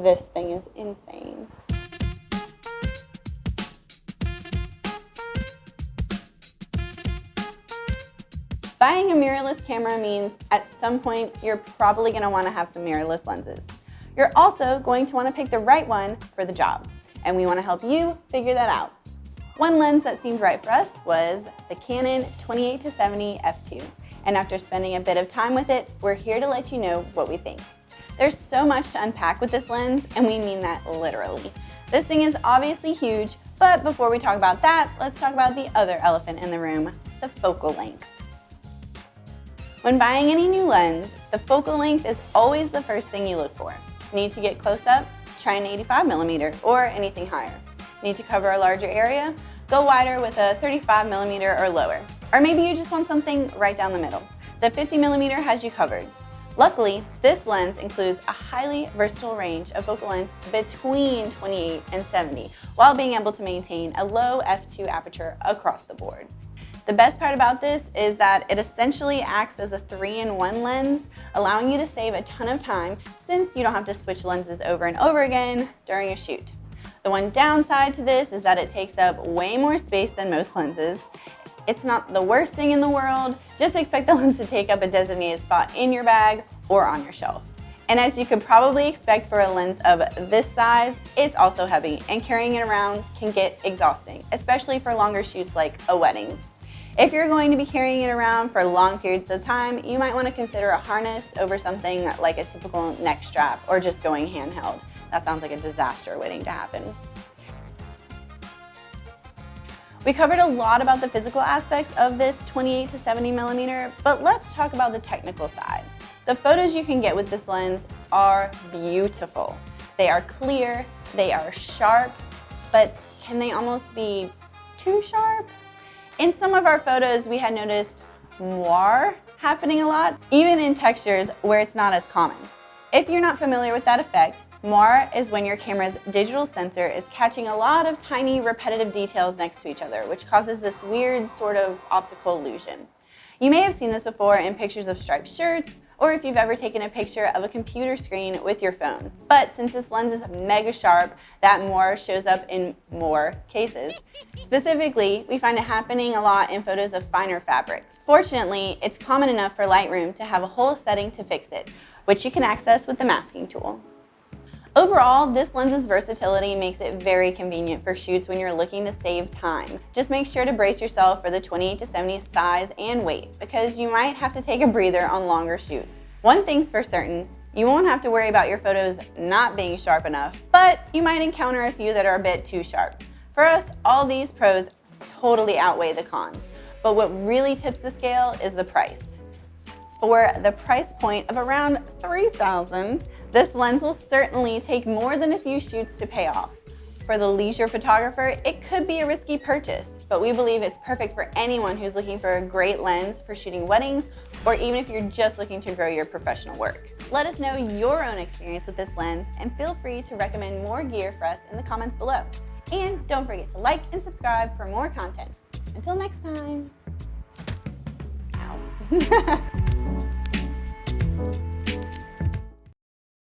This thing is insane. Buying a mirrorless camera means at some point you're probably going to want to have some mirrorless lenses. You're also going to want to pick the right one for the job, and we want to help you figure that out. One lens that seemed right for us was the Canon 28-70 f2, and after spending a bit of time with it, we're here to let you know what we think. There's so much to unpack with this lens, and we mean that literally. This thing is obviously huge, but before we talk about that, let's talk about the other elephant in the room, the focal length. When buying any new lens, the focal length is always the first thing you look for. Need to get close up? Try an 85mm or anything higher. Need to cover a larger area? Go wider with a 35mm or lower. Or maybe you just want something right down the middle. The 50mm has you covered. Luckily, this lens includes a highly versatile range of focal lengths between 28 and 70, while being able to maintain a low f2 aperture across the board. The best part about this is that it essentially acts as a 3-in-1 lens, allowing you to save a ton of time since you don't have to switch lenses over and over again during a shoot. The one downside to this is that it takes up way more space than most lenses. It's not the worst thing in the world, just expect the lens to take up a designated spot in your bag or on your shelf. And as you could probably expect for a lens of this size, it's also heavy, and carrying it around can get exhausting, especially for longer shoots like a wedding. If you're going to be carrying it around for long periods of time, you might want to consider a harness over something like a typical neck strap or just going handheld. That sounds like a disaster waiting to happen. We covered a lot about the physical aspects of this 28-70mm, but let's talk about the technical side. The photos you can get with this lens are beautiful. They are clear, they are sharp, but can they almost be too sharp? In some of our photos, we had noticed noir happening a lot, even in textures where it's not as common. If you're not familiar with that effect, noir is when your camera's digital sensor is catching a lot of tiny repetitive details next to each other, which causes this weird sort of optical illusion. You may have seen this before in pictures of striped shirts, or if you've ever taken a picture of a computer screen with your phone. But since this lens is mega sharp, that noir shows up in more cases. Specifically, we find it happening a lot in photos of finer fabrics. Fortunately, it's common enough for Lightroom to have a whole setting to fix it, which you can access with the masking tool. Overall, this lens's versatility makes it very convenient for shoots when you're looking to save time. Just make sure to brace yourself for the 28-70 size and weight, because you might have to take a breather on longer shoots. One thing's for certain, you won't have to worry about your photos not being sharp enough, but you might encounter a few that are a bit too sharp. For us, all these pros totally outweigh the cons, but what really tips the scale is the price. For the price point of around $3,000, this lens will certainly take more than a few shoots to pay off. For the leisure photographer, it could be a risky purchase, but we believe it's perfect for anyone who's looking for a great lens for shooting weddings, or even if you're just looking to grow your professional work. Let us know your own experience with this lens, and feel free to recommend more gear for us in the comments below. And don't forget to like and subscribe for more content. Until next time. Ow.